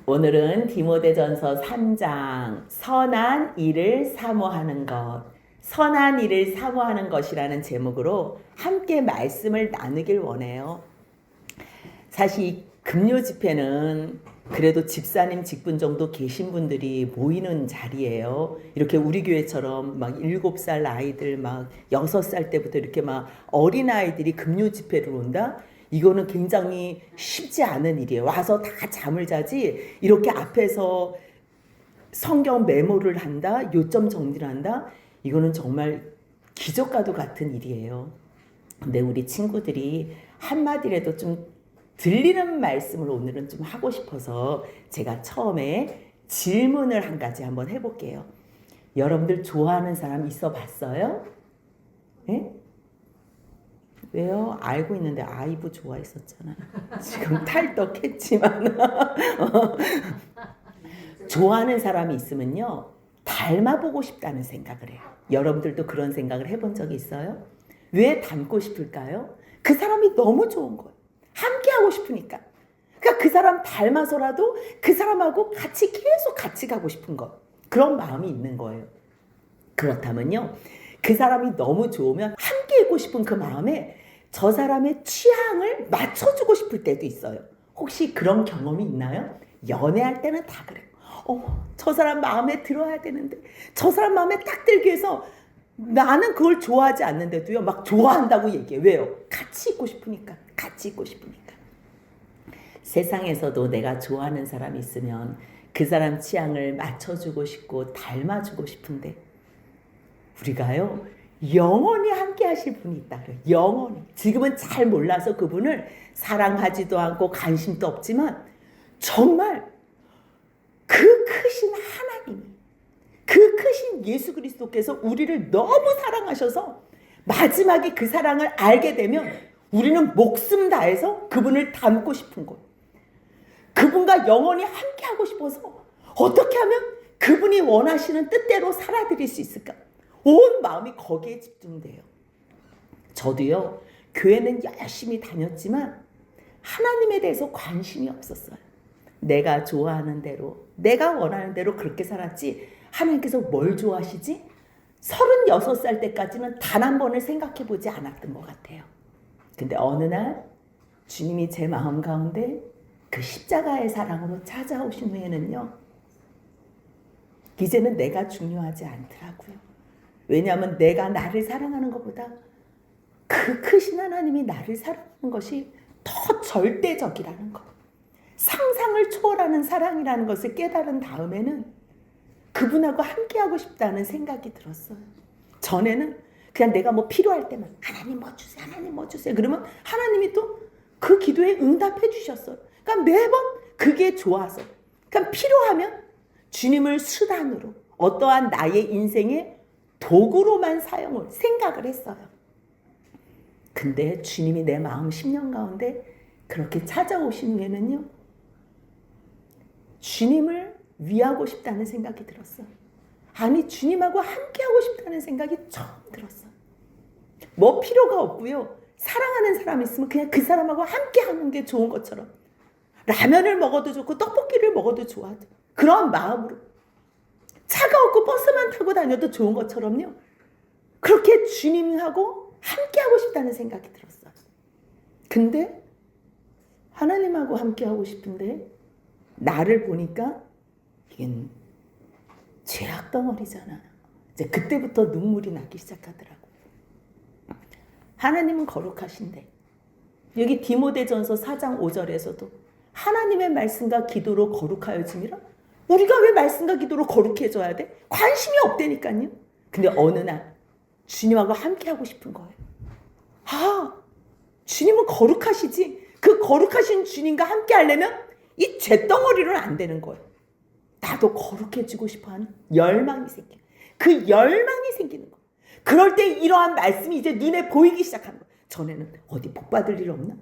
오늘은 디모데전서 3장 선한 일을 사모하는 것, 선한 일을 사모하는 것이라는 제목으로 함께 말씀을 나누길 원해요. 사실 이 금요 집회는 그래도 집사님 직분 정도 계신 분들이 모이는 자리예요. 이렇게 우리 교회처럼 막 7살 아이들 막 6살 때부터 이렇게 막 어린 아이들이 금요 집회를 온다? 이거는 굉장히 쉽지 않은 일이에요. 와서 다 잠을 자지 이렇게 앞에서 성경 메모를 한다, 요점 정리를 한다. 이거는 정말 기적과도 같은 일이에요. 근데 우리 친구들이 한마디라도 좀 들리는 말씀을 오늘은 좀 하고 싶어서 제가 처음에 질문을 한 가지 한번 해볼게요. 여러분들 좋아하는 사람 있어 봤어요? 네? 왜요? 알고 있는데 아이브 좋아했었잖아요. 지금 탈덕했지만 좋아하는 사람이 있으면요 닮아보고 싶다는 생각을 해요. 여러분들도 그런 생각을 해본 적이 있어요? 왜 닮고 싶을까요? 그 사람이 너무 좋은 거예요. 함께 하고 싶으니까. 그러니까 그 사람 닮아서라도 그 사람하고 같이 계속 같이 가고 싶은 것. 그런 마음이 있는 거예요. 그렇다면요 그 사람이 너무 좋으면 함께 있고 싶은 그 마음에 저 사람의 취향을 맞춰주고 싶을 때도 있어요. 혹시 그런 경험이 있나요? 연애할 때는 다 그래요. 저 사람 마음에 들어야 되는데 저 사람 마음에 딱 들기 위해서 나는 그걸 좋아하지 않는데도요 막 좋아한다고 얘기해요. 왜요? 같이 있고 싶으니까. 같이 있고 싶으니까. 세상에서도 내가 좋아하는 사람이 있으면 그 사람 취향을 맞춰주고 싶고 닮아주고 싶은데 우리가요 영원히 함께 하실 분이 있다 그래요. 영원히. 지금은 잘 몰라서 그분을 사랑하지도 않고 관심도 없지만 정말 그 크신 하나님이, 그 크신 예수 그리스도께서 우리를 너무 사랑하셔서 마지막에 그 사랑을 알게 되면 우리는 목숨 다해서 그분을 닮고 싶은 거예요. 그분과 영원히 함께 하고 싶어서 어떻게 하면 그분이 원하시는 뜻대로 살아드릴 수 있을까? 온 마음이 거기에 집중돼요. 저도요 교회는 열심히 다녔지만 하나님에 대해서 관심이 없었어요. 내가 좋아하는 대로, 내가 원하는 대로 그렇게 살았지 하나님께서 뭘 좋아하시지? 36살 때까지는 단 한 번을 생각해 보지 않았던 것 같아요. 근데 어느 날 주님이 제 마음 가운데 그 십자가의 사랑으로 찾아오신 후에는요 이제는 내가 중요하지 않더라고요. 왜냐하면 내가 나를 사랑하는 것보다 그 크신 하나님이 나를 사랑하는 것이 더 절대적이라는 것, 상상을 초월하는 사랑이라는 것을 깨달은 다음에는 그분하고 함께하고 싶다는 생각이 들었어요. 전에는 그냥 내가 뭐 필요할 때만 하나님 뭐 주세요, 하나님 뭐 주세요. 그러면 하나님이 또 그 기도에 응답해 주셨어요. 그러니까 매번 그게 좋아서, 그러니까 필요하면 주님을 수단으로 어떠한 나의 인생의 도구로만 사용을 생각을 했어요. 근데 주님이 내 마음 10년 가운데 그렇게 찾아오신 후에는요 주님을 위하고 싶다는 생각이 들었어요. 아니 주님하고 함께하고 싶다는 생각이 처음 들었어요. 뭐 필요가 없고요. 사랑하는 사람이 있으면 그냥 그 사람하고 함께하는 게 좋은 것처럼 라면을 먹어도 좋고 떡볶이를 먹어도 좋아도 그런 마음으로 차가 없고 버스만 타고 다녀도 좋은 것처럼요. 그렇게 주님하고 함께하고 싶다는 생각이 들었어요. 근데 하나님하고 함께하고 싶은데 나를 보니까 이건 죄악 덩어리잖아. 이제 그때부터 눈물이 나기 시작하더라고요. 하나님은 거룩하신데 여기 디모데전서 4장 5절에서도 하나님의 말씀과 기도로 거룩하여짐이라? 우리가 왜 말씀과 기도로 거룩해져야 돼? 관심이 없다니까요. 근데 어느 날 주님하고 함께하고 싶은 거예요. 주님은 거룩하시지. 그 거룩하신 주님과 함께 하려면 이 죄덩어리로는 안 되는 거예요. 나도 거룩해지고 싶어하는 열망이 생겨요. 그 열망이 생기는 거예요. 그럴 때 이러한 말씀이 이제 눈에 보이기 시작하는 거예요. 전에는 어디 복받을 일 없나?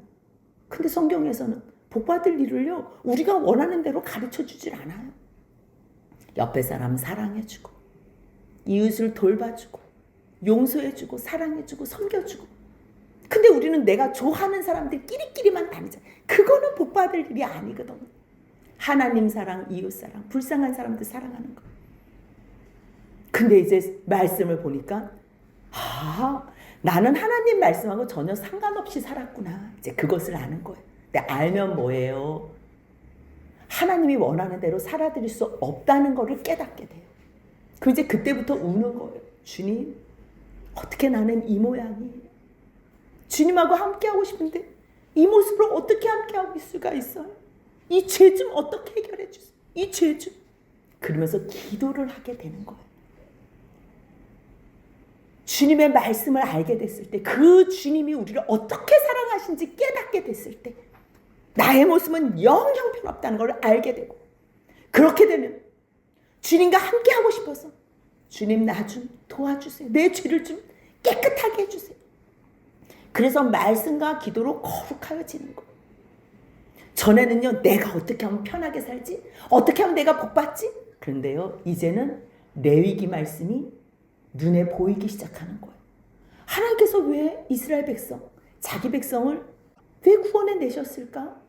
근데 성경에서는 복받을 일을요 우리가 원하는 대로 가르쳐 주질 않아요. 옆에 사람 사랑해주고 이웃을 돌봐주고 용서해주고 사랑해주고 섬겨주고. 근데 우리는 내가 좋아하는 사람들끼리만 다니자. 그거는 복받을 일이 아니거든. 하나님 사랑, 이웃 사랑, 불쌍한 사람들 사랑하는 거. 근데 이제 말씀을 보니까 나는 하나님 말씀하고 전혀 상관없이 살았구나. 이제 그것을 아는 거예요. 근데 알면 뭐예요? 하나님이 원하는 대로 살아드릴 수 없다는 것을 깨닫게 돼요. 그럼 이제 그때부터 우는 거예요. 주님, 어떻게 나는 이 모양이에요? 주님하고 함께하고 싶은데 이 모습으로 어떻게 함께하고 있을 수가 있어요? 이 죄 좀 어떻게 해결해 주세요? 이 죄 좀. 그러면서 기도를 하게 되는 거예요. 주님의 말씀을 알게 됐을 때, 그 주님이 우리를 어떻게 사랑하신지 깨닫게 됐을 때 나의 모습은 영 형편없다는 걸 알게 되고, 그렇게 되면 주님과 함께하고 싶어서 주님 나 좀 도와주세요. 내 죄를 좀 깨끗하게 해주세요. 그래서 말씀과 기도로 거룩하여지는 거예요. 전에는요, 내가 어떻게 하면 편하게 살지? 어떻게 하면 내가 복받지? 그런데요, 이제는 레위기 말씀이 눈에 보이기 시작하는 거예요. 하나님께서 왜 이스라엘 백성, 자기 백성을 왜 구원해 내셨을까?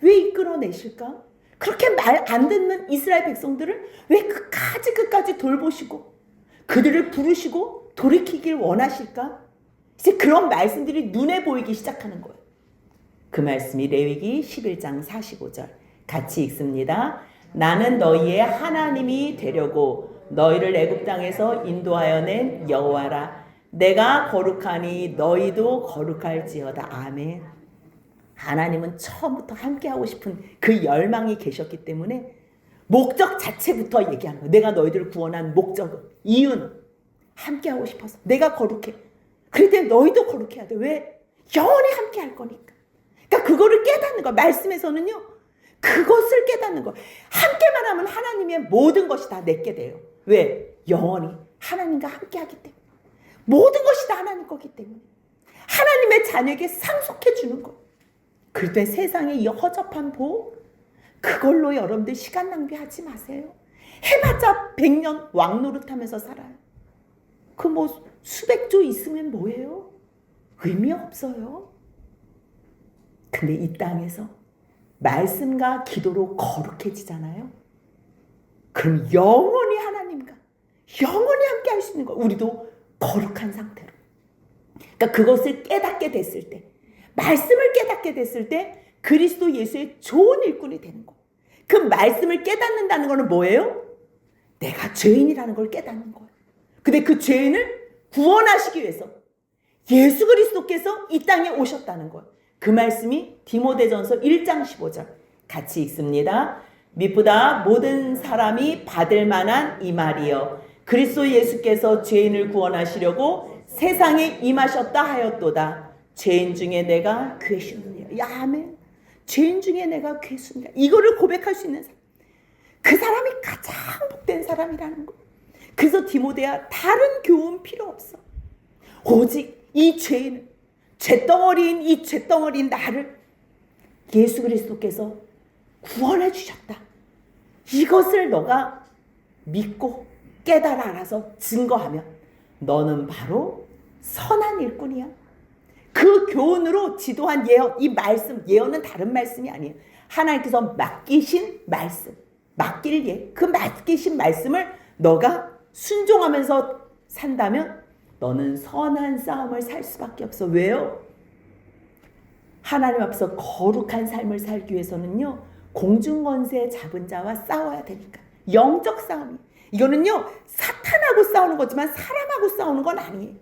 왜 이끌어 내실까? 그렇게 말 안 듣는 이스라엘 백성들을 왜 끝까지 돌보시고 그들을 부르시고 돌이키길 원하실까? 이제 그런 말씀들이 눈에 보이기 시작하는 거예요. 그 말씀이 레위기 11장 45절 같이 읽습니다. 나는 너희의 하나님이 되려고 너희를 애굽 땅에서 인도하여 낸 여호와라. 내가 거룩하니 너희도 거룩할지어다. 아멘. 하나님은 처음부터 함께하고 싶은 그 열망이 계셨기 때문에 목적 자체부터 얘기하는 거예요. 내가 너희들을 구원한 목적은, 이유는 함께하고 싶어서. 내가 거룩해. 그럴 때 너희도 거룩해야 돼. 왜? 영원히 함께할 거니까. 그러니까 그거를 깨닫는 거. 말씀에서는요, 그것을 깨닫는 거. 함께만 하면 하나님의 모든 것이 다 내게 돼요. 왜? 영원히 하나님과 함께하기 때문에. 모든 것이 다 하나님 거기 때문에. 하나님의 자녀에게 상속해 주는 거. 그럴 때 세상의 이 허접한 복, 그걸로 여러분들 시간 낭비하지 마세요. 해봤자 100년 왕노릇하면서 살아요. 그 뭐 수백조 있으면 뭐예요? 의미 없어요. 근데 이 땅에서 말씀과 기도로 거룩해지잖아요. 그럼 영원히 하나님과 영원히 함께 할 수 있는 거. 우리도 거룩한 상태로. 그러니까 그것을 깨닫게 됐을 때, 말씀을 깨닫게 됐을 때 그리스도 예수의 좋은 일꾼이 되는 거. 그 말씀을 깨닫는다는 거는 뭐예요? 내가 죄인이라는 걸 깨닫는 거예요. 근데 그 죄인을 구원하시기 위해서 예수 그리스도께서 이 땅에 오셨다는 거예요. 그 말씀이 디모데전서 1장 15절 같이 읽습니다. 미쁘다 모든 사람이 받을 만한 이 말이여. 그리스도 예수께서 죄인을 구원하시려고 세상에 임하셨다 하였도다. 죄인 중에 내가 괴수니라. 아멘. 죄인 중에 내가 괴수니라. 이거를 고백할 수 있는 사람, 그 사람이 가장 복된 사람이라는 거. 그래서 디모데야, 다른 교훈 필요 없어. 오직 이 죄인, 죄덩어리인 이 죄덩어리인 나를 예수 그리스도께서 구원해 주셨다. 이것을 너가 믿고 깨달아 알아서 증거하면 너는 바로 선한 일꾼이야. 그 교훈으로 지도한 예언, 이 말씀, 예언은 다른 말씀이 아니에요. 하나님께서 맡기신 말씀, 맡길 예, 그 맡기신 말씀을 너가 순종하면서 산다면 너는 선한 싸움을 살 수밖에 없어. 왜요? 하나님 앞에서 거룩한 삶을 살기 위해서는요, 공중권세 잡은 자와 싸워야 되니까. 영적 싸움이. 이거는요, 사탄하고 싸우는 거지만 사람하고 싸우는 건 아니에요.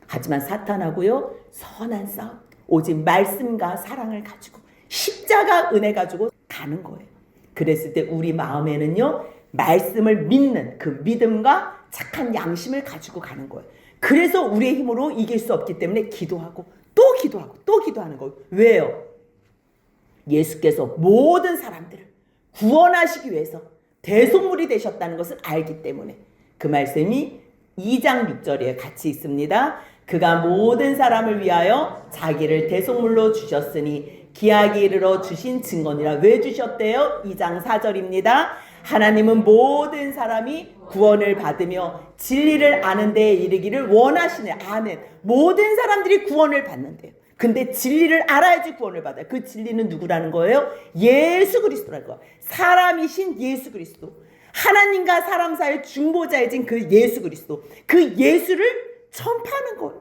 하지만 사탄하고요, 선한 싸움, 오직 말씀과 사랑을 가지고 십자가 은혜 가지고 가는 거예요. 그랬을 때 우리 마음에는요, 말씀을 믿는 그 믿음과 착한 양심을 가지고 가는 거예요. 그래서 우리의 힘으로 이길 수 없기 때문에 기도하고 또 기도하고 또 기도하는 거예요. 왜요? 예수께서 모든 사람들을 구원하시기 위해서 대속물이 되셨다는 것을 알기 때문에. 그 말씀이 2장 6절에 같이 있습니다. 그가 모든 사람을 위하여 자기를 대속물로 주셨으니 기약이 이르러 주신 증거니라. 왜 주셨대요? 2장 4절입니다. 하나님은 모든 사람이 구원을 받으며 진리를 아는 데에 이르기를 원하시네. 아멘. 모든 사람들이 구원을 받는데요. 근데 진리를 알아야지 구원을 받아요. 그 진리는 누구라는 거예요? 예수 그리스도라는 거예요. 사람이신 예수 그리스도. 하나님과 사람 사이의 중보자이신 그 예수 그리스도. 그 예수를 전파하는 거예요.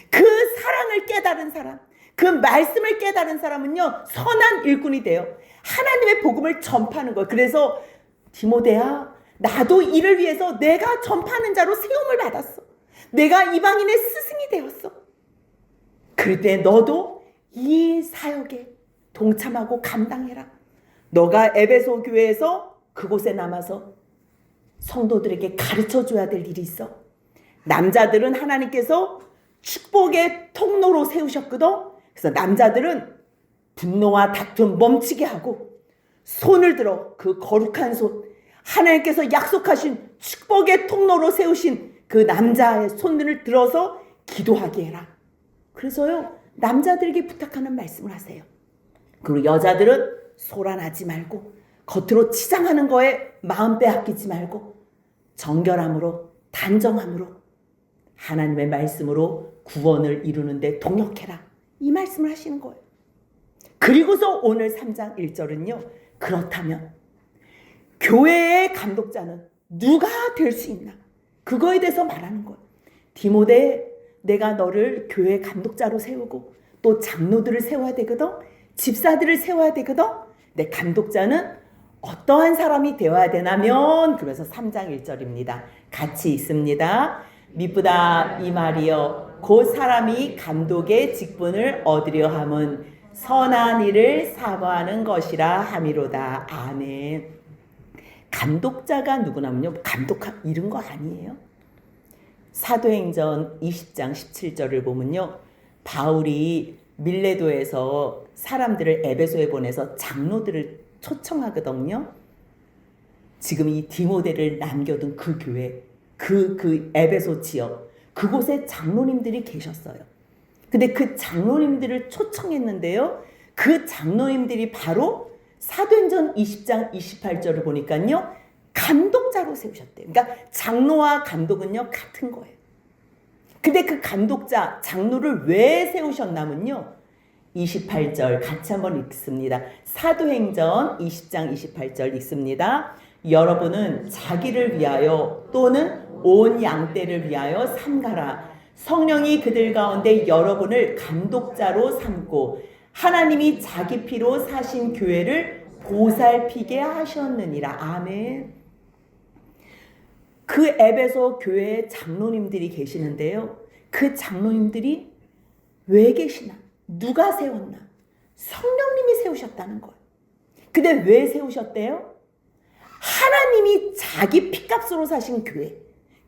그 사랑을 깨달은 사람, 그 말씀을 깨달은 사람은요, 선한 일꾼이 돼요. 하나님의 복음을 전파하는 거예요. 그래서 디모데야, 나도 이를 위해서 내가 전파하는 자로 세움을 받았어. 내가 이방인의 스승이 되었어. 그럴 때 너도 이 사역에 동참하고 감당해라. 너가 에베소 교회에서 그곳에 남아서 성도들에게 가르쳐줘야 될 일이 있어. 남자들은 하나님께서 축복의 통로로 세우셨거든. 그래서 남자들은 분노와 다툼 멈추게 하고 손을 들어 그 거룩한 손, 하나님께서 약속하신 축복의 통로로 세우신 그 남자의 손을 들어서 기도하게 해라. 그래서요, 남자들에게 부탁하는 말씀을 하세요. 그리고 여자들은 소란하지 말고 겉으로 치장하는 거에 마음 빼앗기지 말고 정결함으로 단정함으로 하나님의 말씀으로 구원을 이루는데 동력해라. 이 말씀을 하시는 거예요. 그리고서 오늘 3장 1절은요. 그렇다면 교회의 감독자는 누가 될 수 있나? 그거에 대해서 말하는 거예요. 디모데, 내가 너를 교회 감독자로 세우고 또 장로들을 세워야 되거든. 집사들을 세워야 되거든. 내 감독자는 어떠한 사람이 되어야 되냐면, 그래서 3장 1절입니다. 같이 읽습니다. 미쁘다 이 말이여, 곧 사람이 감독의 직분을 얻으려 함은 선한 일을 사모하는 것이라 함이로다. 아멘. 감독자가 누구냐면요, 감독 이런 거 아니에요. 사도행전 20장 17절을 보면요, 바울이 밀레도에서 사람들을 에베소에 보내서 장로들을 초청하거든요. 지금 이 디모데를 남겨둔 그 교회, 그 에베소 지역, 그곳에 장로님들이 계셨어요. 근데 그 장로님들을 초청했는데요, 그 장로님들이 바로 사도행전 20장 28절을 보니까요, 감독자로 세우셨대요. 그러니까 장로와 감독은요, 같은 거예요. 근데 그 감독자, 장로를 왜 세우셨냐면요, 28절 같이 한번 읽습니다. 사도행전 20장 28절 읽습니다. 여러분은 자기를 위하여 또는 온 양떼를 위하여 삼가라. 성령이 그들 가운데 여러분을 감독자로 삼고 하나님이 자기 피로 사신 교회를 보살피게 하셨느니라. 아멘. 그 에베소 교회에 장로님들이 계시는데요, 그 장로님들이 왜 계시나? 누가 세웠나? 성령님이 세우셨다는 거예요. 근데 왜 세우셨대요? 하나님이 자기 피값으로 사신 교회.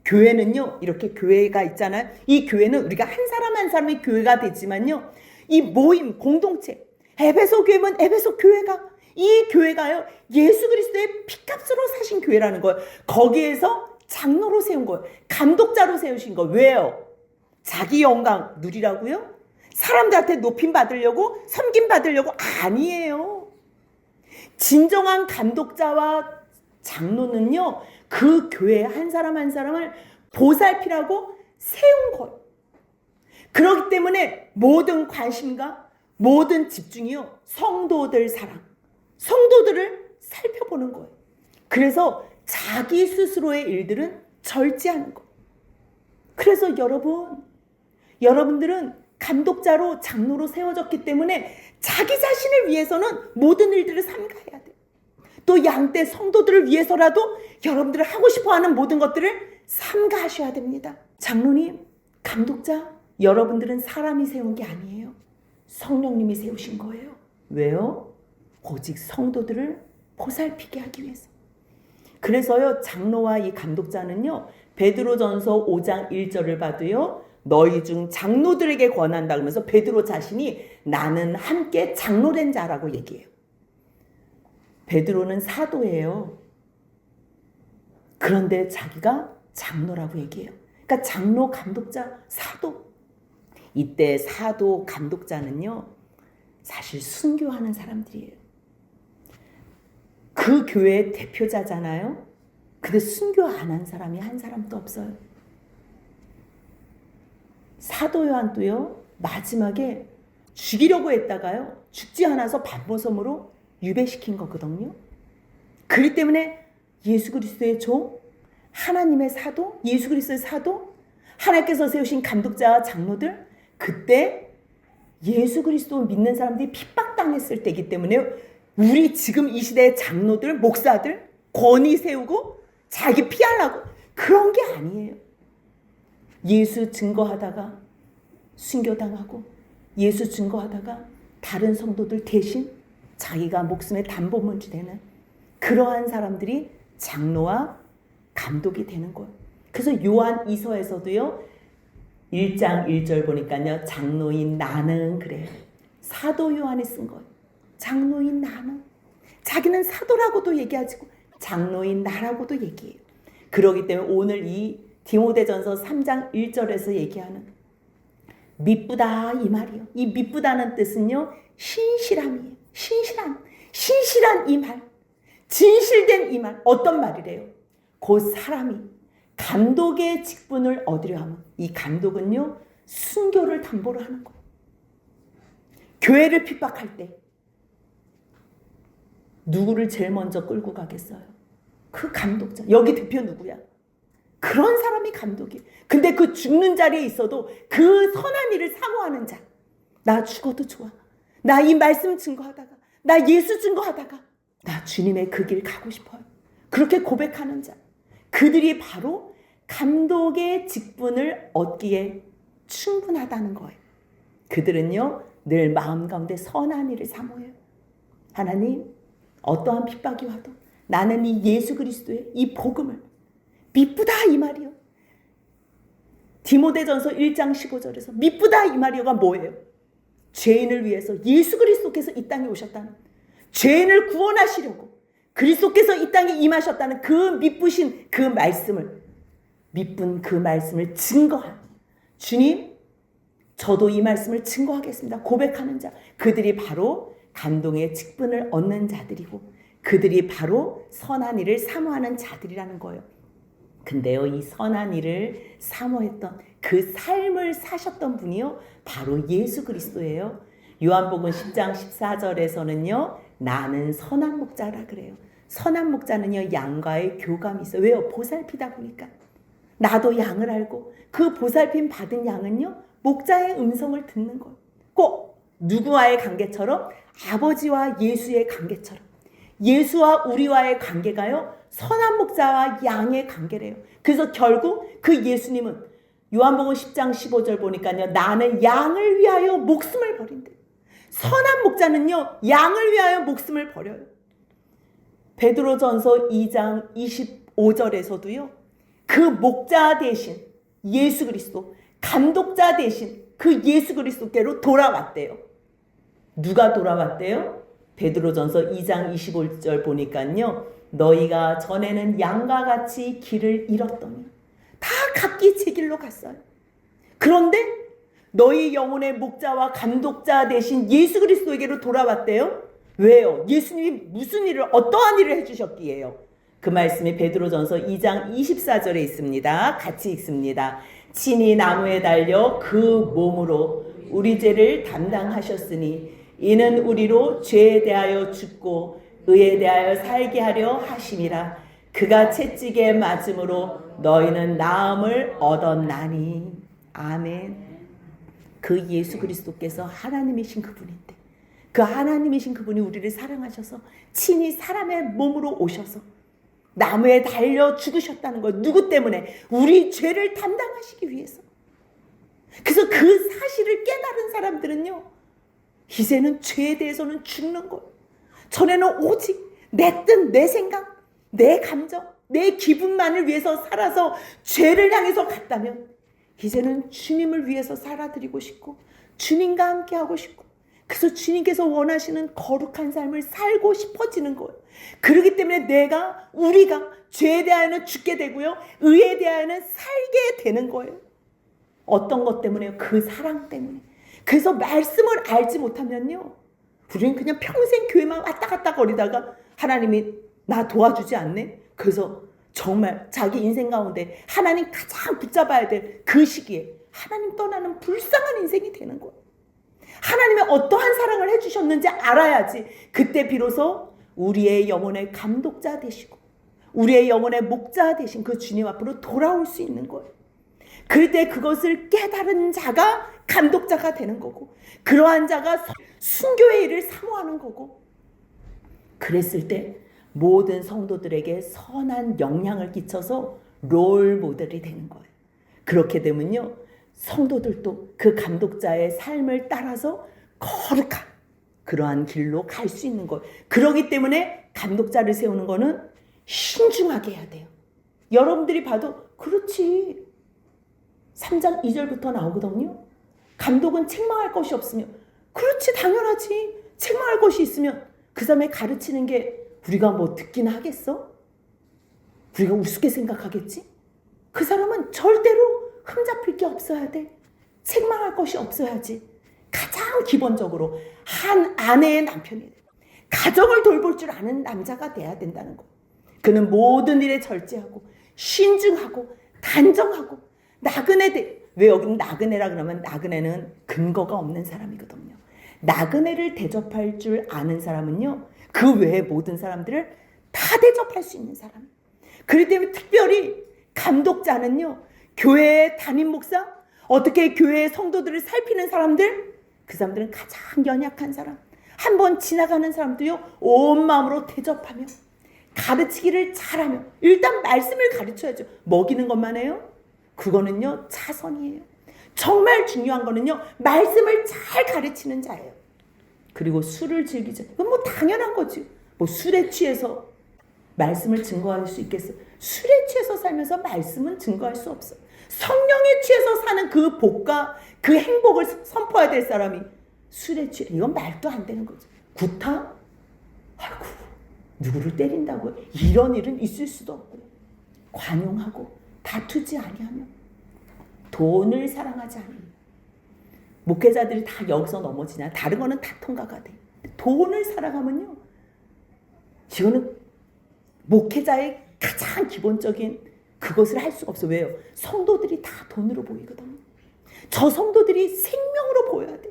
교회는요, 이렇게 교회가 있잖아요. 이 교회는 우리가 한 사람 한 사람이 교회가 되지만요, 이 모임, 공동체, 에베소 교회면 에베소 교회가, 이 교회가요, 예수 그리스도의 피값으로 사신 교회라는 거예요. 거기에서 장로로 세운 거예요. 감독자로 세우신 거예요. 왜요? 자기 영광 누리라고요? 사람들한테 높임 받으려고? 섬김 받으려고? 아니에요. 진정한 감독자와 장로는요, 그 교회 한 사람 한 사람을 보살피라고 세운 거예요. 그렇기 때문에 모든 관심과 모든 집중이요, 성도들 사랑, 성도들을 살펴보는 거예요. 그래서 자기 스스로의 일들은 절제하는 거예요. 그래서 여러분들은 감독자로 장로로 세워졌기 때문에 자기 자신을 위해서는 모든 일들을 삼가해야 돼요. 또 양떼 성도들을 위해서라도 여러분들이 하고 싶어하는 모든 것들을 삼가하셔야 됩니다. 장로님, 감독자, 여러분들은 사람이 세운 게 아니에요. 성령님이 세우신 거예요. 왜요? 오직 성도들을 보살피게 하기 위해서. 그래서요, 장로와 이 감독자는요, 베드로전서 5장 1절을 봐도요, 너희 중 장로들에게 권한다 그러면서 베드로 자신이 나는 함께 장로된 자라고 얘기해요. 베드로는 사도예요. 그런데 자기가 장로라고 얘기해요. 그러니까 장로, 감독자, 사도. 이때 사도, 감독자는요, 사실 순교하는 사람들이에요. 그 교회의 대표자잖아요. 근데 순교 안 한 사람이 한 사람도 없어요. 사도 요한도요, 마지막에 죽이려고 했다가요. 죽지 않아서 반모섬으로 유배시킨 거거든요. 그렇기 때문에 예수 그리스도의 종, 하나님의 사도, 예수 그리스도의 사도, 하나님께서 세우신 감독자와 장로들, 그때 예수 그리스도 믿는 사람들이 핍박당했을 때이기 때문에 우리 지금 이 시대의 장로들, 목사들 권위 세우고 자기 피하려고 그런 게 아니에요. 예수 증거하다가 순교당하고 예수 증거하다가 다른 성도들 대신 자기가 목숨의 담보문지 되는 그러한 사람들이 장로와 감독이 되는 거예요. 그래서 요한 2서에서도요. 1장 1절 보니까요. 장로인 나는 그래요. 사도 요한이 쓴 거예요. 장로인 나는. 자기는 사도라고도 얘기하지고 장로인 나라고도 얘기해요. 그러기 때문에 오늘 이 디모데전서 3장 1절에서 얘기하는 미쁘다 이 말이요. 이 미쁘다는 뜻은요. 신실함이에요. 신실한 이 말. 진실된 이 말. 어떤 말이래요? 곧 사람이 감독의 직분을 얻으려 하면 이 감독은요. 순교를 담보로 하는 거예요. 교회를 핍박할 때 누구를 제일 먼저 끌고 가겠어요? 그 감독자. 여기 대표 누구야? 그런 사람이 감독이에요. 근데 그 죽는 자리에 있어도 그 선한 일을 사모하는 자. 나 죽어도 좋아. 나 이 말씀 증거하다가, 나 예수 증거하다가, 나 주님의 그 길 가고 싶어요. 그렇게 고백하는 자. 그들이 바로 감독의 직분을 얻기에 충분하다는 거예요. 그들은요, 늘 마음 가운데 선한 일을 사모해요. 하나님, 어떠한 핍박이 와도 나는 이 예수 그리스도의 이 복음을 미쁘다 이 말이요. 디모데전서 1장 15절에서 미쁘다 이 말이요가 뭐예요? 죄인을 위해서 예수 그리스도께서 이 땅에 오셨다는, 죄인을 구원하시려고 그리스도께서 이 땅에 임하셨다는 그 미쁘신 그 말씀을, 미쁜 그 말씀을 증거한 주님, 저도 이 말씀을 증거하겠습니다. 고백하는 자. 그들이 바로 감동의 직분을 얻는 자들이고 그들이 바로 선한 일을 사모하는 자들이라는 거예요. 근데요, 이 선한 일을 사모했던 그 삶을 사셨던 분이요, 바로 예수 그리스도예요. 요한복음 10장 14절에서는요, 나는 선한 목자라 그래요. 선한 목자는요, 양과의 교감이 있어요. 왜요? 보살피다 보니까. 나도 양을 알고 그 보살핌 받은 양은요, 목자의 음성을 듣는 거예요. 꼭 누구와의 관계처럼? 아버지와 예수의 관계처럼. 예수와 우리와의 관계가요, 선한 목자와 양의 관계래요. 그래서 결국 그 예수님은 요한복음 10장 15절 보니까요, 나는 양을 위하여 목숨을 버린대. 선한 목자는요, 양을 위하여 목숨을 버려요. 베드로전서 2장 25절에서도요, 그 목자 대신 예수 그리스도, 감독자 대신 그 예수 그리스도께로 돌아왔대요. 누가 돌아왔대요? 베드로전서 2장 25절 보니까요, 너희가 전에는 양과 같이 길을 잃었더니 다 각기 제 길로 갔어요. 그런데 너희 영혼의 목자와 감독자 대신 예수 그리스도에게로 돌아왔대요. 왜요? 예수님이 무슨 일을, 어떠한 일을 해주셨기에요? 그 말씀이 베드로전서 2장 24절에 있습니다. 같이 읽습니다. 친히 나무에 달려 그 몸으로 우리 죄를 담당하셨으니 이는 우리로 죄에 대하여 죽고 의에 대하여 살게 하려 하심이라. 그가 채찍에 맞음으로 너희는 나음을 얻었나니. 아멘. 그 예수 그리스도께서 하나님이신 그분인데, 그 하나님이신 그분이 우리를 사랑하셔서 친히 사람의 몸으로 오셔서 나무에 달려 죽으셨다는 거예요. 누구 때문에? 우리 죄를 담당하시기 위해서. 그래서 그 사실을 깨달은 사람들은요, 이제는 죄에 대해서는 죽는 거예요. 전에는 오직 내 뜻, 내 생각, 내 감정, 내 기분만을 위해서 살아서 죄를 향해서 갔다면 이제는 주님을 위해서 살아드리고 싶고 주님과 함께 하고 싶고, 그래서 주님께서 원하시는 거룩한 삶을 살고 싶어지는 거예요. 그렇기 때문에 우리가 죄에 대하여는 죽게 되고요, 의에 대하여는 살게 되는 거예요. 어떤 것 때문에요? 그 사랑 때문에. 그래서 말씀을 알지 못하면요, 우리는 그냥 평생 교회만 왔다 갔다 거리다가 하나님이 나 도와주지 않네? 그래서 정말 자기 인생 가운데 하나님 가장 붙잡아야 될 그 시기에 하나님 떠나는 불쌍한 인생이 되는 거예요. 하나님의 어떠한 사랑을 해주셨는지 알아야지 그때 비로소 우리의 영혼의 감독자 되시고 우리의 영혼의 목자 되신 그 주님 앞으로 돌아올 수 있는 거예요. 그때 그것을 깨달은 자가 감독자가 되는 거고 그러한 자가 순교의 일을 사모하는 거고 그랬을 때 모든 성도들에게 선한 영향을 끼쳐서 롤 모델이 되는 거예요. 그렇게 되면요 성도들도 그 감독자의 삶을 따라서 거룩한 그러한 길로 갈 수 있는 거예요. 그러기 때문에 감독자를 세우는 거는 신중하게 해야 돼요. 여러분들이 봐도 그렇지 3장 2절부터 나오거든요. 감독은 책망할 것이 없으면 그렇지 당연하지 책망할 것이 있으면 그 사람의 가르치는 게 우리가 뭐 듣긴 하겠어? 우리가 우습게 생각하겠지? 그 사람은 절대로 흠잡힐 게 없어야 돼. 책망할 것이 없어야지. 가장 기본적으로 한 아내의 남편이 돼. 가정을 돌볼 줄 아는 남자가 돼야 된다는 거. 그는 모든 일에 절제하고 신중하고 단정하고 나그네 돼. 왜 여기는 나그네라 그러면 나그네는 근거가 없는 사람이거든요. 나그네를 대접할 줄 아는 사람은요. 그 외의 모든 사람들을 다 대접할 수 있는 사람. 그렇기 때문에 특별히 감독자는요. 교회의 담임 목사, 어떻게 교회의 성도들을 살피는 사람들, 그 사람들은 가장 연약한 사람, 한번 지나가는 사람도요. 온 마음으로 대접하며 가르치기를 잘하며 일단 말씀을 가르쳐야죠. 먹이는 것만 해요? 그거는요. 차선이에요. 정말 중요한 거는요. 말씀을 잘 가르치는 자예요. 그리고 술을 즐기죠. 그건 뭐 당연한 거지. 뭐 술에 취해서 말씀을 증거할 수 있겠어요? 술에 취해서 살면서 말씀은 증거할 수 없어요. 성령에 취해서 사는 그 복과 그 행복을 선포해야 될 사람이 술에 취해. 이건 말도 안 되는 거죠. 구타? 아이고 누구를 때린다고요? 이런 일은 있을 수도 없고요. 관용하고 다투지 아니하며 돈을 사랑하지 않으며 목회자들이 다 여기서 넘어지냐? 다른 거는 다 통과가 돼. 돈을 사랑하면요. 이거는 목회자의 가장 기본적인 그것을 할 수가 없어. 왜요? 성도들이 다 돈으로 보이거든요. 저 성도들이 생명으로 보여야 돼.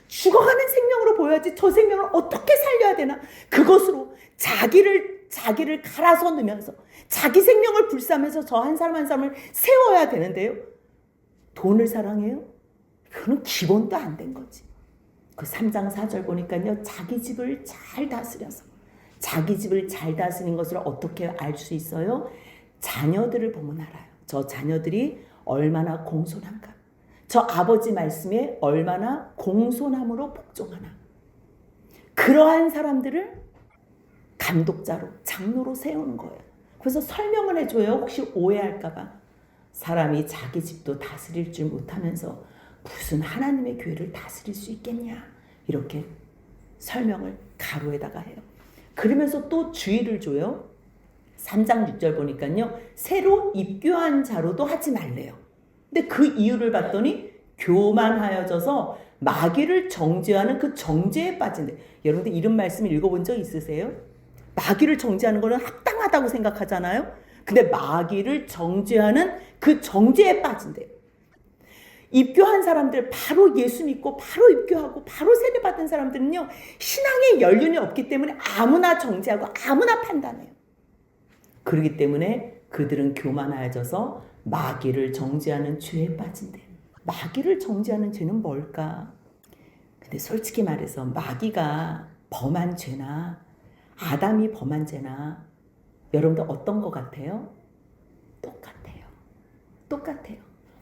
죽어가는 생명으로 보여야지 저 생명을 어떻게 살려야 되나? 그것으로 자기를 갈아서 넣으면서 자기 생명을 불사하면서 저 한 사람 한 사람을 세워야 되는데요. 돈을 사랑해요? 그건 기본도 안 된 거지. 그 3장 4절 보니까요. 자기 집을 잘 다스려서 자기 집을 잘 다스리는 것을 어떻게 알 수 있어요? 자녀들을 보면 알아요. 저 자녀들이 얼마나 공손한가. 저 아버지 말씀에 얼마나 공손함으로 복종하나. 그러한 사람들을 감독자로 장로로 세우는 거예요. 그래서 설명을 해줘요. 혹시 오해할까 봐. 사람이 자기 집도 다스릴 줄 못하면서 무슨 하나님의 교회를 다스릴 수 있겠냐. 이렇게 설명을 가로에다가 해요. 그러면서 또 주의를 줘요. 3장 6절 보니까요. 새로 입교한 자로도 하지 말래요. 근데 그 이유를 봤더니 교만하여져서 마귀를 정죄하는 그 정죄에 빠진대. 여러분들 이런 말씀 읽어본 적 있으세요? 마귀를 정죄하는 거는 합당하다고 생각하잖아요. 근데 마귀를 정죄하는 그 정죄에 빠진대요. 입교한 사람들 바로 예수 믿고 바로 입교하고 바로 세례 받은 사람들은요. 신앙의 연륜이 없기 때문에 아무나 정죄하고 아무나 판단해요. 그렇기 때문에 그들은 교만하여져서 마귀를 정죄하는 죄에 빠진대. 마귀를 정죄하는 죄는 뭘까? 근데 솔직히 말해서 마귀가 범한 죄나 아담이 범한 죄나 여러분들 어떤 것 같아요? 똑같아요. 똑같아요.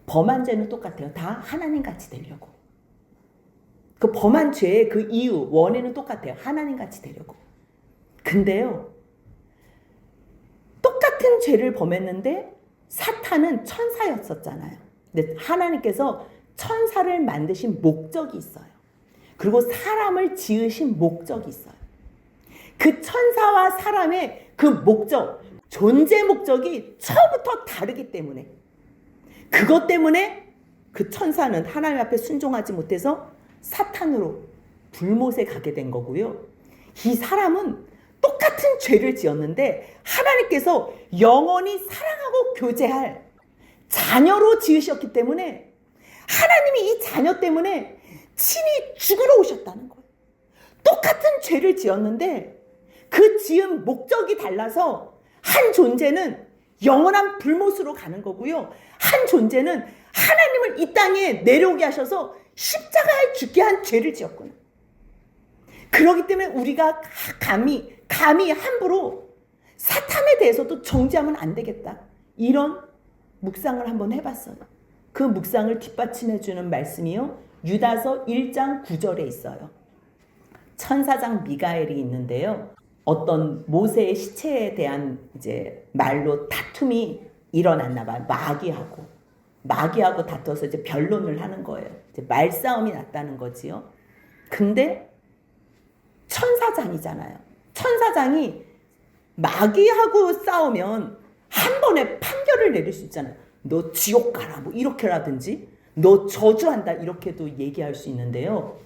범한 죄는 똑같아요. 다 하나님 같이 되려고. 그 범한 죄의 그 이유, 원인은 똑같아요. 하나님 같이 되려고. 근데요. 똑같은 죄를 범했는데 사탄은 천사였었잖아요. 근데 하나님께서 천사를 만드신 목적이 있어요. 그리고 사람을 지으신 목적이 있어요. 그 천사와 사람의 그 목적, 존재 목적이 처음부터 다르기 때문에 그것 때문에 그 천사는 하나님 앞에 순종하지 못해서 사탄으로 불못에 가게 된 거고요. 이 사람은 똑같은 죄를 지었는데 하나님께서 영원히 사랑하고 교제할 자녀로 지으셨기 때문에 하나님이 이 자녀 때문에 친히 죽으러 오셨다는 거예요. 똑같은 죄를 지었는데 그 지은 목적이 달라서 한 존재는 영원한 불못으로 가는 거고요. 한 존재는 하나님을 이 땅에 내려오게 하셔서 십자가에 죽게 한 죄를 지었구나. 그렇기 때문에 우리가 감히 함부로 사탄에 대해서도 정죄하면 안 되겠다. 이런 묵상을 한번 해봤어요. 그 묵상을 뒷받침해주는 말씀이요. 유다서 1장 9절에 있어요. 천사장 미가엘이 있는데요. 어떤 모세의 시체에 대한 이제 말로 다툼이 일어났나 봐요. 마귀하고 다퉈서 이제 변론을 하는 거예요. 이제 말싸움이 났다는 거지요. 근데 천사장이잖아요. 천사장이 마귀하고 싸우면 한 번에 판결을 내릴 수 있잖아요. 너 지옥 가라 뭐 이렇게라든지 너 저주한다 이렇게도 얘기할 수 있는데요.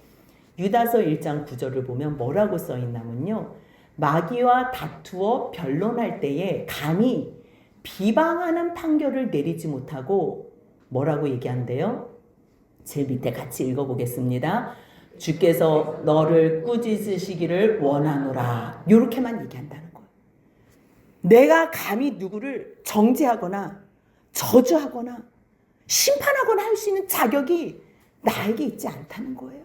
유다서 1장 9절을 보면 뭐라고 써있냐면요. 마귀와 다투어 변론할 때에 감히 비방하는 판결을 내리지 못하고 뭐라고 얘기한대요? 제일 밑에 같이 읽어보겠습니다. 주께서 너를 꾸짖으시기를 원하노라. 이렇게만 얘기한다는 거예요. 내가 감히 누구를 정죄하거나 저주하거나 심판하거나 할 수 있는 자격이 나에게 있지 않다는 거예요.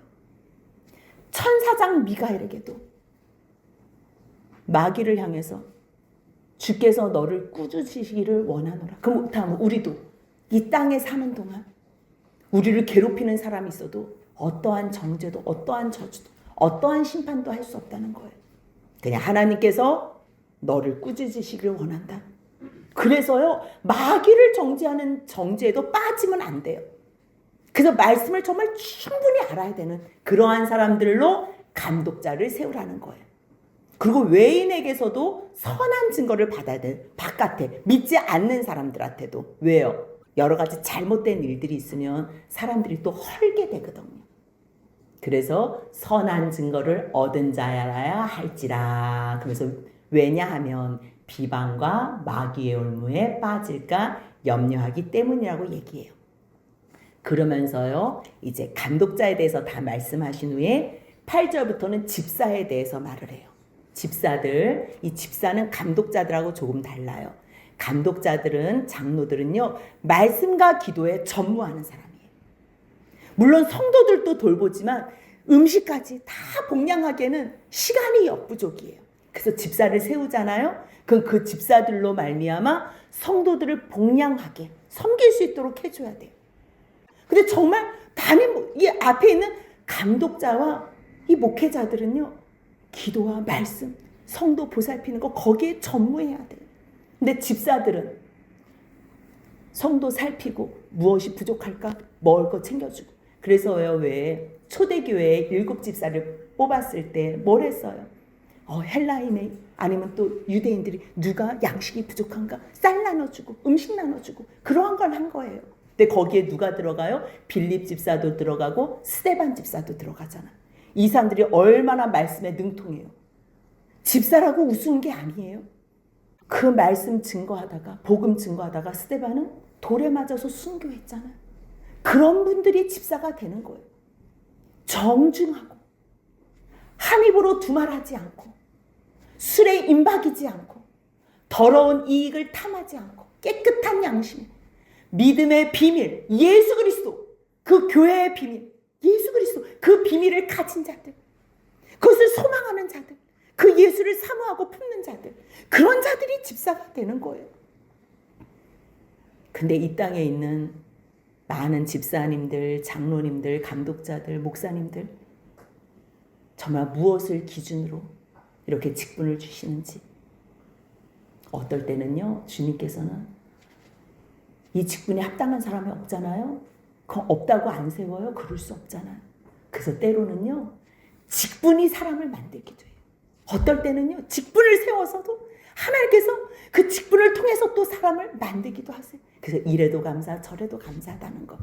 천사장 미가엘에게도 마귀를 향해서 주께서 너를 꾸짖으시기를 원하노라. 그렇다면 우리도 이 땅에 사는 동안 우리를 괴롭히는 사람이 있어도 어떠한 정죄도 어떠한 저주도 어떠한 심판도 할 수 없다는 거예요. 그냥 하나님께서 너를 꾸짖으시기를 원한다. 그래서요, 마귀를 정죄하는 정죄에도 빠지면 안 돼요. 그래서 말씀을 정말 충분히 알아야 되는 그러한 사람들로 감독자를 세우라는 거예요. 그리고 외인에게서도 선한 증거를 받아야 돼요. 바깥에 믿지 않는 사람들한테도. 왜요? 여러 가지 잘못된 일들이 있으면 사람들이 또 헐게 되거든요. 그래서 선한 증거를 얻은 자야라야 할지라. 그래서 왜냐하면 비방과 마귀의 올무에 빠질까 염려하기 때문이라고 얘기해요. 그러면서요, 이제 감독자에 대해서 다 말씀하신 후에 8절부터는 집사에 대해서 말을 해요. 집사들, 이 집사는 감독자들하고 조금 달라요. 감독자들은, 장로들은요, 말씀과 기도에 전무하는 사람이에요. 물론 성도들도 돌보지만 음식까지 다 봉양하기에는 시간이 역부족이에요. 그래서 집사를 세우잖아요. 그 집사들로 말미암아 성도들을 봉양하게 섬길 수 있도록 해줘야 돼요. 근데 정말 이 앞에 있는 감독자와 이 목회자들은요, 기도와 말씀, 성도 보살피는 거 거기에 전무해야 돼요. 근데 집사들은 성도 살피고 무엇이 부족할까 먹을 거 챙겨주고. 그래서 왜 초대교회에 7 집사를 뽑았을 때 뭘 했어요? 헬라인의 아니면 또 유대인들이 누가 양식이 부족한가 쌀 나눠주고 음식 나눠주고 그러한 걸 한 거예요. 근데 거기에 누가 들어가요? 빌립 집사도 들어가고 스데반 집사도 들어가잖아. 이 사람들이 얼마나 말씀에 능통해요. 집사라고 우스운 게 아니에요. 그 말씀 증거하다가 복음 증거하다가 스데반은 돌에 맞아서 순교했잖아요. 그런 분들이 집사가 되는 거예요. 정중하고 한 입으로 두말하지 않고 술에 임박이지 않고 더러운 이익을 탐하지 않고 깨끗한 양심, 믿음의 비밀, 예수 그리스도, 그 교회의 비밀, 예수 그리스도, 그 비밀을 가진 자들, 그것을 소망하는 자들, 그 예수를 사모하고 품는 자들, 그런 자들이 집사가 되는 거예요. 근데 이 땅에 있는 많은 집사님들, 장로님들, 감독자들, 목사님들 정말 무엇을 기준으로 이렇게 직분을 주시는지. 어떨 때는요, 주님께서는 이 직분에 합당한 사람이 없잖아요. 그거 없다고 안 세워요? 그럴 수 없잖아요. 그래서 때로는요, 직분이 사람을 만들기도 해요. 어떨 때는요, 직분을 세워서도 하나님께서 그 직분을 통해서 또 사람을 만들기도 하세요. 그래서 이래도 감사, 저래도 감사하다는 거.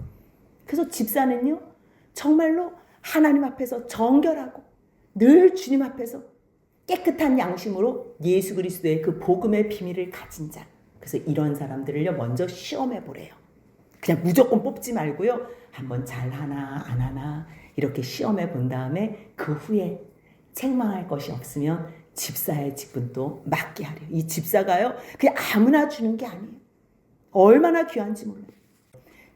그래서 집사는요, 정말로 하나님 앞에서 정결하고 늘 주님 앞에서 깨끗한 양심으로 예수 그리스도의 그 복음의 비밀을 가진 자. 그래서 이런 사람들을요, 먼저 시험해 보래요. 그냥 무조건 뽑지 말고요, 한번 잘 하나 안 하나 이렇게 시험해 본 다음에 그 후에 책망할 것이 없으면 집사의 직분도 맡게 하려. 이 집사가요, 그냥 아무나 주는 게 아니에요. 얼마나 귀한지 몰라요.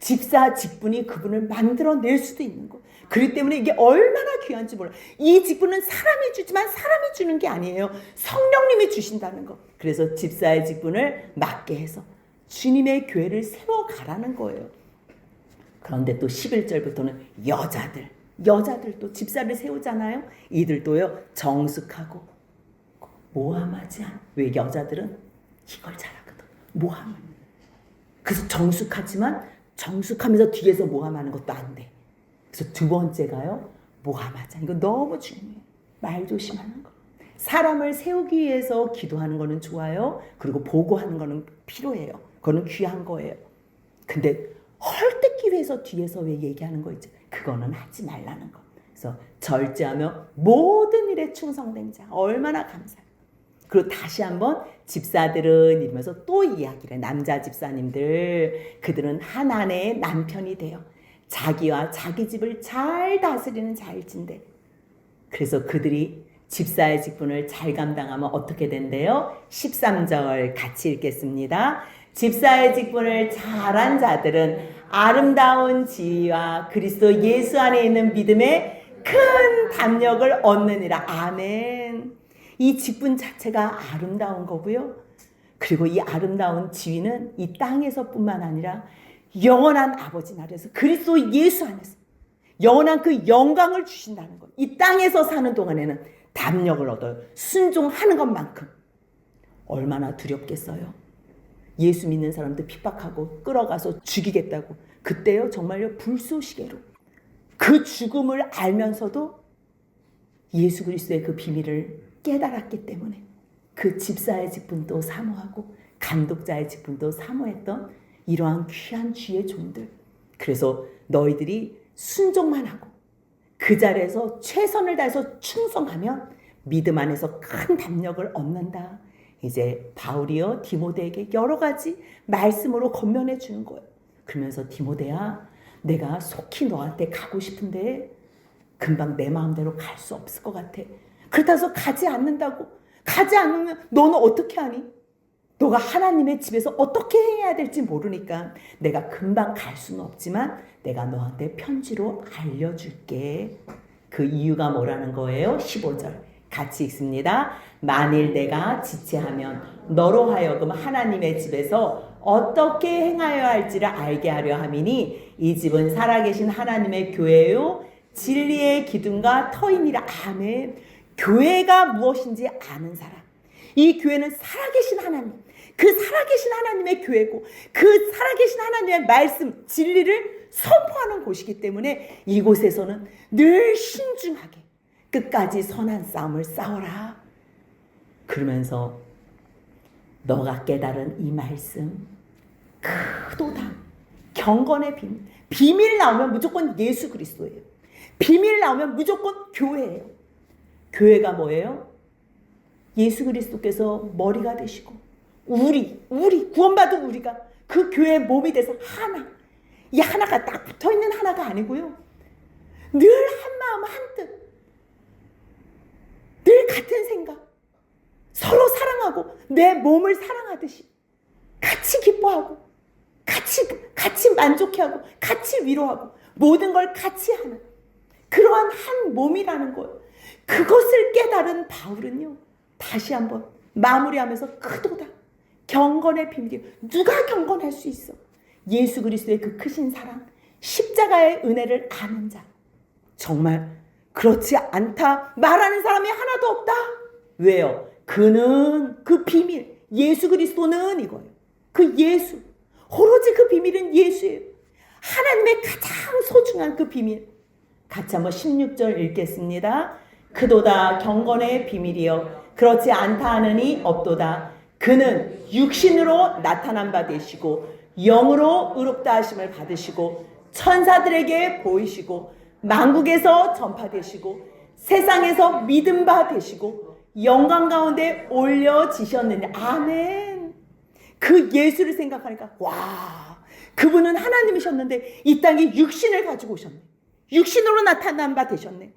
집사 직분이 그분을 만들어낼 수도 있는 거. 그렇기 때문에 이게 얼마나 귀한지 몰라요. 이 직분은 사람이 주지만 사람이 주는 게 아니에요. 성령님이 주신다는 거. 그래서 집사의 직분을 맡게 해서 주님의 교회를 세워가라는 거예요. 그런데 또 11절부터는 여자들도 집사를 세우잖아요. 이들도요, 정숙하고 모함하지 않아. 왜? 여자들은 이걸 잘하거든. 모함을. 그래서 정숙하면서 뒤에서 모함하는 것도 안 돼. 그래서 두 번째가요, 모함하지 않아. 이거 너무 중요해요. 말 조심하는 거. 사람을 세우기 위해서 기도하는 거는 좋아요. 그리고 보고하는 거는 필요해요. 그거는 귀한 거예요. 근데 헐뜯기 위해서 뒤에서 왜 얘기하는 거 있죠? 그거는 하지 말라는 거. 그래서 절제하며 모든 일에 충성된 자. 얼마나 감사해요. 그리고 다시 한번 집사들은 이러면서 또 이야기를, 남자 집사님들, 그들은 한 아내의 남편이 돼요. 자기와 자기 집을 잘 다스리는 자일진데. 그래서 그들이 집사의 직분을 잘 감당하면 어떻게 된대요? 13절 같이 읽겠습니다. 집사의 직분을 잘한 자들은 아름다운 지위와 그리스도 예수 안에 있는 믿음에 큰 담력을 얻느니라. 아멘. 이 직분 자체가 아름다운 거고요. 그리고 이 아름다운 지위는 이 땅에서뿐만 아니라 영원한 아버지 나라에서 그리스도 예수 안에서 영원한 그 영광을 주신다는 거예요. 이 땅에서 사는 동안에는 담력을 얻어요. 순종하는 것만큼. 얼마나 두렵겠어요. 예수 믿는 사람들 핍박하고 끌어가서 죽이겠다고. 그때요, 정말요, 불쏘시개로. 그 죽음을 알면서도 예수 그리스도의 그 비밀을 깨달았기 때문에 그 집사의 직분도 사모하고 감독자의 직분도 사모했던 이러한 귀한 주의 종들. 그래서 너희들이 순종만 하고 그 자리에서 최선을 다해서 충성하면 믿음 안에서 큰 담력을 얻는다. 이제 바울이요, 디모데에게 여러 가지 말씀으로 권면해 주는 거예요. 그러면서 디모데야, 내가 속히 너한테 가고 싶은데 금방 내 마음대로 갈 수 없을 것 같아. 그렇다고 해서 가지 않는다고. 가지 않으면 너는 어떻게 하니? 너가 하나님의 집에서 어떻게 해야 될지 모르니까 내가 금방 갈 수는 없지만 내가 너한테 편지로 알려줄게. 그 이유가 뭐라는 거예요? 15절 같이 읽습니다. 만일 내가 지체하면 너로 하여금 하나님의 집에서 어떻게 행하여야 할지를 알게 하려 함이니 이 집은 살아계신 하나님의 교회요 진리의 기둥과 터이니라. 아멘. 교회가 무엇인지 아는 사람. 이 교회는 살아계신 하나님, 그 살아계신 하나님의 교회고 그 살아계신 하나님의 말씀, 진리를 선포하는 곳이기 때문에 이곳에서는 늘 신중하게 끝까지 선한 싸움을 싸워라. 그러면서 너가 깨달은 이 말씀 크도다. 경건의 비밀. 비밀 나오면 무조건 예수 그리스도예요. 비밀 나오면 무조건 교회예요. 교회가 뭐예요? 예수 그리스도께서 머리가 되시고 우리 구원받은 우리가 그 교회의 몸이 돼서 하나. 이 하나가 딱 붙어있는 하나가 아니고요. 늘 한 마음 한 뜻. 늘 같은 생각. 서로 사랑하고 내 몸을 사랑하듯이 같이 기뻐하고 같이 만족해하고 같이 위로하고 모든 걸 같이 하는 그러한 한 몸이라는 거예요. 그것을 깨달은 바울은요. 다시 한번 마무리하면서 크도다. 경건의 비밀이 누가 경건할 수 있어? 예수 그리스도의 그 크신 사랑, 십자가의 은혜를 아는 자. 정말 그렇지 않다 말하는 사람이 하나도 없다. 왜요? 그는 그 비밀, 예수 그리스도는 이거예요. 그 예수, 오로지 그 비밀은 예수예요. 하나님의 가장 소중한 그 비밀. 같이 한번 16절 읽겠습니다. 크도다 경건의 비밀이여 그렇지 않다 하느니 없도다. 그는 육신으로 나타난 바 되시고 영으로 의롭다 하심을 받으시고 천사들에게 보이시고 만국에서 전파되시고 세상에서 믿음 바 되시고 영광 가운데 올려지셨느니. 아멘. 그 예수를 생각하니까 와, 그분은 하나님이셨는데 이 땅에 육신을 가지고 오셨네. 육신으로 나타난 바 되셨네.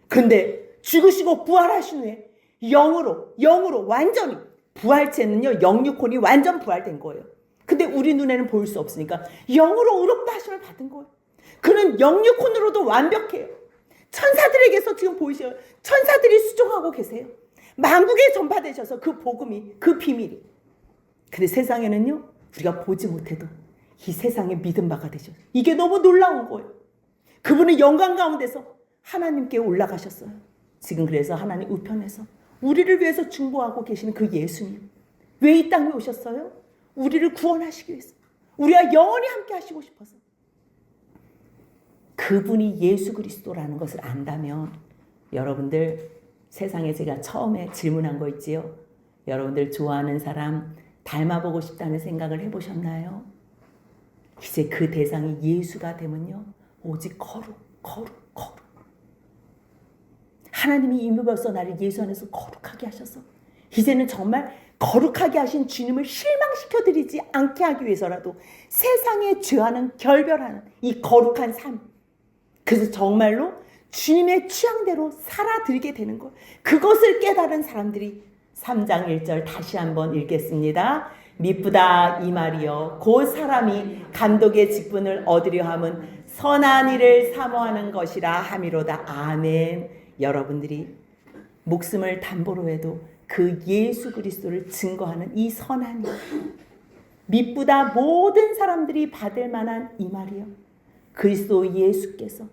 근데 죽으시고 부활하신 후에 영으로 완전히 부활체는요, 영육혼이 완전 부활된 거예요. 근데 우리 눈에는 보일 수 없으니까 영으로 의롭다 하심을 받은 거예요. 그는 영육혼으로도 완벽해요. 천사들에게서 지금 보이셔요. 천사들이 수종하고 계세요. 만국에 전파되셔서 그 복음이, 그 비밀이. 근데 세상에는요, 우리가 보지 못해도 이 세상에 믿음 바가 되셔요. 이게 너무 놀라운 거예요. 그분은 영광 가운데서 하나님께 올라가셨어요. 지금 그래서 하나님 우편에서 우리를 위해서 중보하고 계시는 그 예수님. 왜 이 땅에 오셨어요? 우리를 구원하시기 위해서. 우리와 영원히 함께 하시고 싶어서. 그분이 예수 그리스도라는 것을 안다면 여러분들, 세상에 제가 처음에 질문한 거 있지요. 여러분들 좋아하는 사람 닮아보고 싶다는 생각을 해보셨나요? 이제 그 대상이 예수가 되면요, 오직 거룩. 하나님이 이미 벌써 나를 예수 안에서 거룩하게 하셔서 이제는 정말 거룩하게 하신 주님을 실망시켜드리지 않게 하기 위해서라도 세상의 죄와는 결별하는 이 거룩한 삶. 그래서 정말로 주님의 취향대로 살아들게 되는 것. 그것을 깨달은 사람들이 3장 1절 다시 한번 읽겠습니다. 미쁘다 이 말이여 곧 사람이 감독의 직분을 얻으려 함은 선한 일을 사모하는 것이라 함이로다. 아멘. 여러분들이 목숨을 담보로 해도 그 예수 그리스도를 증거하는 이 선한 일, 미쁘다 모든 사람들이 받을 만한 이 말이요, 그리스도 예수께서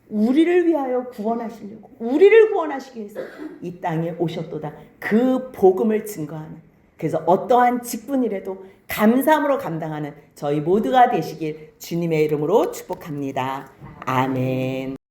우리를 위하여 구원하시려고, 우리를 구원하시기 위해서 이 땅에 오셨도다. 그 복음을 증거하는, 그래서 어떠한 직분이라도 감사함으로 감당하는 저희 모두가 되시길 주님의 이름으로 축복합니다. 아멘.